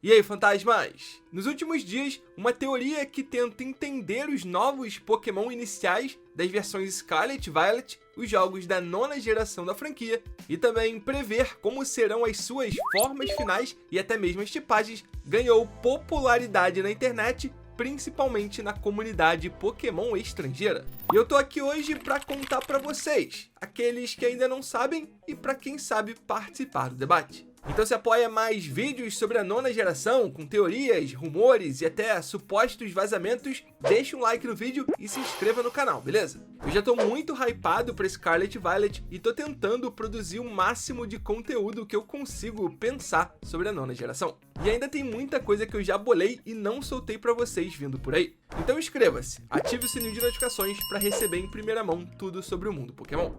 E aí, fantasmas? Nos últimos dias, uma teoria que tenta entender os novos Pokémon iniciais das versões Scarlet e Violet, os jogos da 9ª geração da franquia, e também prever como serão as suas formas finais e até mesmo as tipagens, ganhou popularidade na internet, principalmente na comunidade Pokémon estrangeira. E eu tô aqui hoje para contar para vocês, aqueles que ainda não sabem e para quem sabe participar do debate. Então se apoia mais vídeos sobre a 9ª geração, com teorias, rumores e até supostos vazamentos, deixa um like no vídeo e se inscreva no canal, beleza? Eu já tô muito hypado para Scarlet e Violet e tô tentando produzir o máximo de conteúdo que eu consigo pensar sobre a 9ª geração. E ainda tem muita coisa que eu já bolei e não soltei para vocês vindo por aí. Então inscreva-se, ative o sininho de notificações para receber em primeira mão tudo sobre o mundo Pokémon.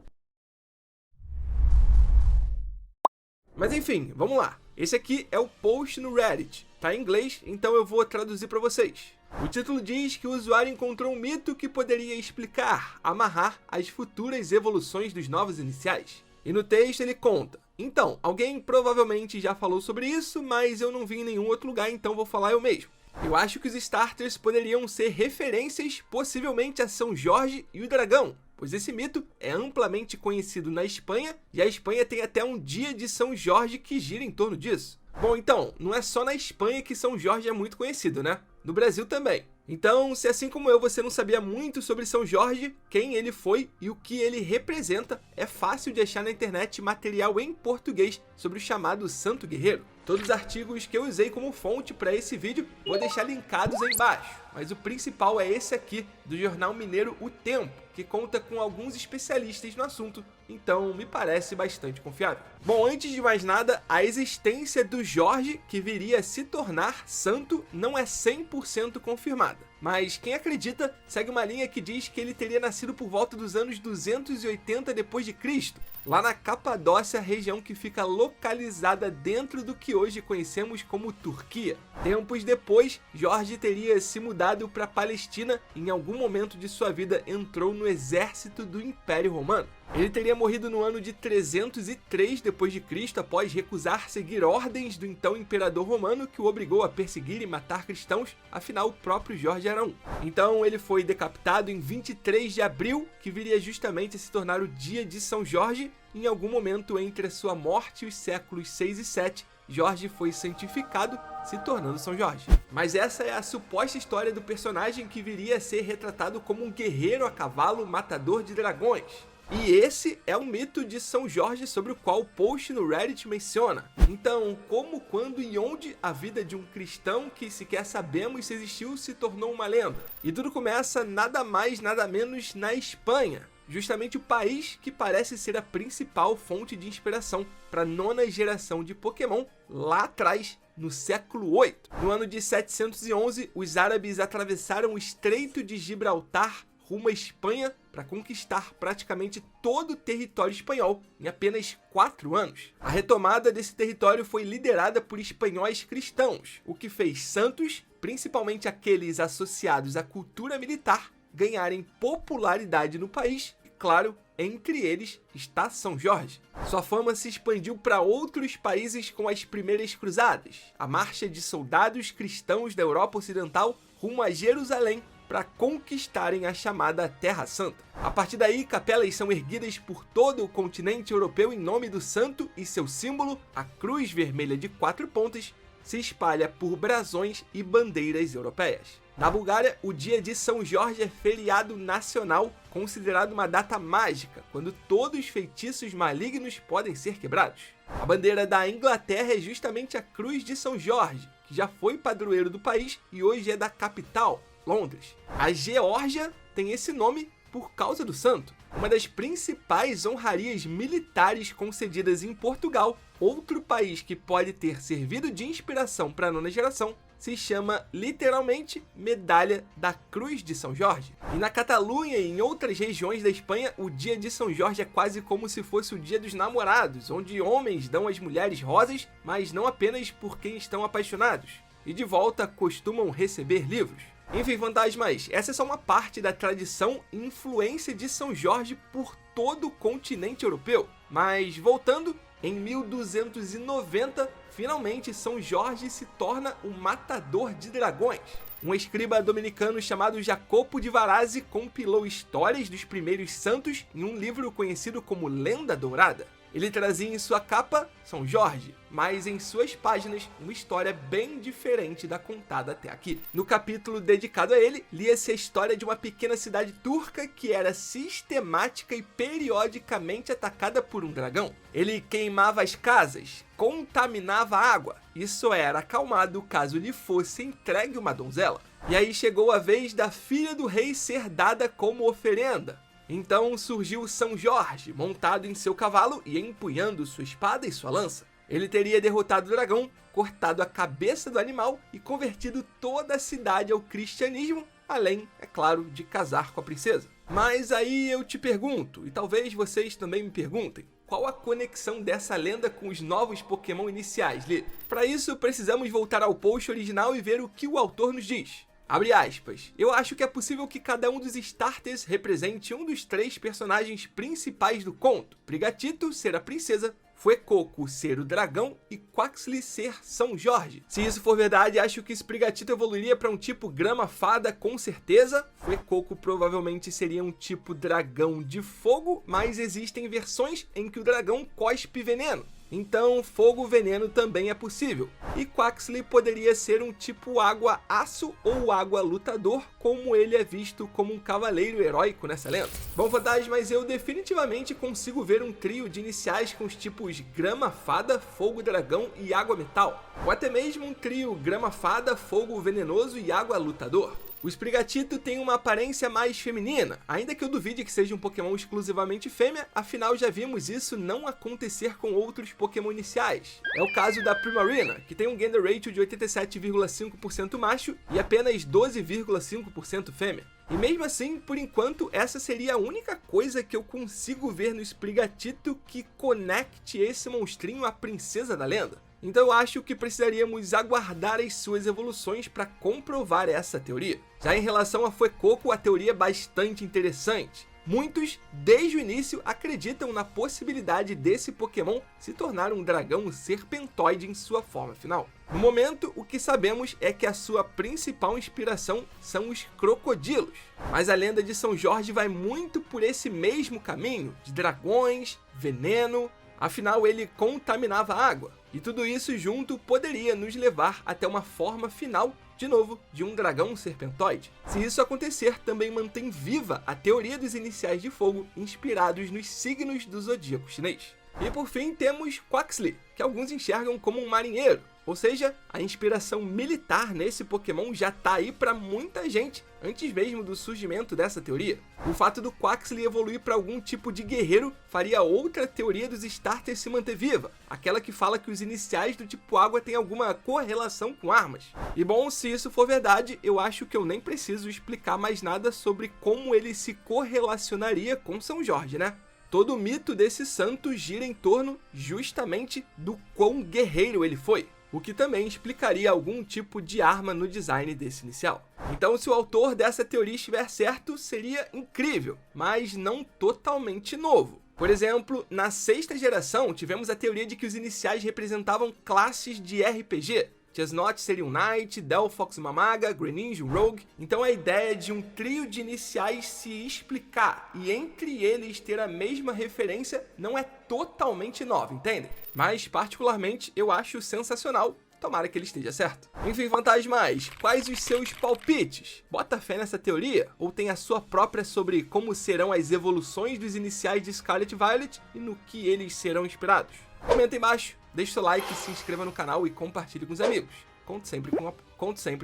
Mas enfim, vamos lá. Esse aqui é o post no Reddit. Tá em inglês, então eu vou traduzir para vocês. O título diz que o usuário encontrou um mito que poderia explicar, amarrar as futuras evoluções dos novos iniciais. E no texto ele conta: então, alguém provavelmente já falou sobre isso, mas eu não vi em nenhum outro lugar, então vou falar eu mesmo. Eu acho que os starters poderiam ser referências possivelmente a São Jorge e o Dragão, pois esse mito é amplamente conhecido na Espanha e a Espanha tem até um dia de São Jorge que gira em torno disso. Bom, então, não é só na Espanha que São Jorge é muito conhecido, né? No Brasil também. Então, se assim como eu você não sabia muito sobre São Jorge, quem ele foi e o que ele representa, é fácil de achar na internet material em português sobre o chamado Santo Guerreiro. Todos os artigos que eu usei como fonte para esse vídeo vou deixar linkados aí embaixo, mas o principal é esse aqui, do jornal mineiro O Tempo, que conta com alguns especialistas no assunto, então me parece bastante confiável. Bom, antes de mais nada, a existência do Jorge, que viria a se tornar santo, não é 100% confirmada. Mas quem acredita segue uma linha que diz que ele teria nascido por volta dos anos 280 d.C., lá na Capadócia, região que fica localizada dentro do que hoje conhecemos como Turquia. Tempos depois, Jorge teria se mudado para a Palestina e em algum momento de sua vida entrou no exército do Império Romano. Ele teria morrido no ano de 303 d.C. após recusar seguir ordens do então imperador romano, que o obrigou a perseguir e matar cristãos, afinal o próprio Jorge era um. Então ele foi decapitado em 23 de abril, que viria justamente a se tornar o dia de São Jorge. Em algum momento entre a sua morte e os séculos 6 e 7, Jorge foi santificado, se tornando São Jorge. Mas essa é a suposta história do personagem que viria a ser retratado como um guerreiro a cavalo matador de dragões. E esse é o mito de São Jorge sobre o qual o post no Reddit menciona. Então, como, quando e onde a vida de um cristão que sequer sabemos se existiu se tornou uma lenda? E tudo começa nada mais nada menos na Espanha, justamente o país que parece ser a principal fonte de inspiração para a 9ª geração de Pokémon lá atrás, no século 8. No ano de 711, os árabes atravessaram o Estreito de Gibraltar rumo à Espanha para conquistar praticamente todo o território espanhol em apenas 4 anos. A retomada desse território foi liderada por espanhóis cristãos, o que fez santos, principalmente aqueles associados à cultura militar, ganharem popularidade no país e, claro, entre eles está São Jorge. Sua fama se expandiu para outros países com as primeiras cruzadas, a marcha de soldados cristãos da Europa Ocidental rumo a Jerusalém para conquistarem a chamada Terra Santa. A partir daí, capelas são erguidas por todo o continente europeu em nome do santo e seu símbolo, a cruz vermelha de 4 pontas, se espalha por brasões e bandeiras europeias. Na Bulgária, o dia de São Jorge é feriado nacional, considerado uma data mágica, quando todos os feitiços malignos podem ser quebrados. A bandeira da Inglaterra é justamente a cruz de São Jorge, que já foi padroeiro do país e hoje é da capital, Londres. A Geórgia tem esse nome por causa do santo. Uma das principais honrarias militares concedidas em Portugal, outro país que pode ter servido de inspiração para a 9ª geração, se chama literalmente Medalha da Cruz de São Jorge. E na Catalunha e em outras regiões da Espanha, o dia de São Jorge é quase como se fosse o dia dos namorados, onde homens dão às mulheres rosas, mas não apenas por quem estão apaixonados. E de volta costumam receber livros. Enfim, fantasmas, essa é só uma parte da tradição e influência de São Jorge por todo o continente europeu. Mas voltando, Em 1290, finalmente São Jorge se torna um matador de dragões. Um escriba dominicano chamado Jacopo de Varazzi compilou histórias dos primeiros santos em um livro conhecido como Lenda Dourada. Ele trazia em sua capa São Jorge, mas em suas páginas uma história bem diferente da contada até aqui. No capítulo dedicado a ele, lia-se a história de uma pequena cidade turca que era sistemática e periodicamente atacada por um dragão. Ele queimava as casas, contaminava a água e só era acalmado caso lhe fosse entregue uma donzela. E aí chegou a vez da filha do rei ser dada como oferenda. Então surgiu São Jorge, montado em seu cavalo e empunhando sua espada e sua lança. Ele teria derrotado o dragão, cortado a cabeça do animal e convertido toda a cidade ao cristianismo, além, é claro, de casar com a princesa. Mas aí eu te pergunto, e talvez vocês também me perguntem, qual a conexão dessa lenda com os novos Pokémon iniciais, Li? Para isso, precisamos voltar ao post original e ver o que o autor nos diz. Abre aspas, eu acho que é possível que cada um dos starters represente um dos 3 personagens principais do conto. Prigatito ser a princesa, Fuecoco ser o dragão e Quaxly ser São Jorge. Se isso for verdade, acho que esse Prigatito evoluiria para um tipo grama-fada com certeza. Fuecoco provavelmente seria um tipo dragão de fogo, mas existem versões em que o dragão cospe veneno. Então, fogo-veneno também é possível. E Quaxly poderia ser um tipo água-aço ou água-lutador, como ele é visto como um cavaleiro heróico nessa lenda. Bom, fantasmas, eu definitivamente consigo ver um trio de iniciais com os tipos grama-fada, fogo-dragão e água-metal. Ou até mesmo um trio grama-fada, fogo-venenoso e água-lutador. O Sprigatito tem uma aparência mais feminina, ainda que eu duvide que seja um Pokémon exclusivamente fêmea, afinal já vimos isso não acontecer com outros Pokémon iniciais. É o caso da Primarina, que tem um Gender Ratio de 87,5% macho e apenas 12,5% fêmea. E mesmo assim, por enquanto, essa seria a única coisa que eu consigo ver no Sprigatito que conecte esse monstrinho à princesa da lenda. Então eu acho que precisaríamos aguardar as suas evoluções para comprovar essa teoria. Já em relação a Fuecoco, a teoria é bastante interessante. Muitos, desde o início, acreditam na possibilidade desse Pokémon se tornar um dragão serpentoide em sua forma final. No momento, o que sabemos é que a sua principal inspiração são os crocodilos. Mas a lenda de São Jorge vai muito por esse mesmo caminho, de dragões, veneno, afinal ele contaminava a água. E tudo isso junto poderia nos levar até uma forma final, de novo, de um dragão serpentoide. Se isso acontecer, também mantém viva a teoria dos iniciais de fogo inspirados nos signos do zodíaco chinês. E por fim temos Quaxly, que alguns enxergam como um marinheiro, ou seja, a inspiração militar nesse Pokémon já tá aí para muita gente, antes mesmo do surgimento dessa teoria. O fato do Quaxly evoluir para algum tipo de guerreiro faria outra teoria dos starters se manter viva, aquela que fala que os iniciais do tipo água têm alguma correlação com armas. E bom, se isso for verdade, eu acho que eu nem preciso explicar mais nada sobre como ele se correlacionaria com São Jorge, né? Todo o mito desse santo gira em torno justamente do quão guerreiro ele foi, o que também explicaria algum tipo de arma no design desse inicial. Então, se o autor dessa teoria estiver certo, seria incrível, mas não totalmente novo. Por exemplo, na 6ª geração, tivemos a teoria de que os iniciais representavam classes de RPG. Chesnaught seria um Knight, Delphox uma Maga, Greninja um Rogue. Então a ideia de um trio de iniciais se explicar e entre eles ter a mesma referência não é totalmente nova, entende? Mas particularmente eu acho sensacional. Tomara que ele esteja certo. Enfim, fantasmas, quais os seus palpites? Bota fé nessa teoria? Ou tem a sua própria sobre como serão as evoluções dos iniciais de Scarlet Violet e no que eles serão inspirados? Comenta aí embaixo, deixa o seu like, se inscreva no canal e compartilhe com os amigos. Conto sempre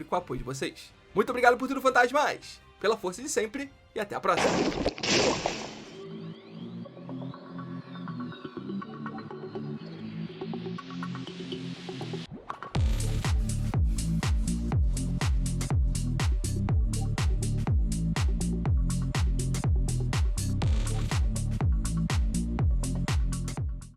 com o apoio de vocês. Muito obrigado por tudo, fantasmas, pela força de sempre e até a próxima.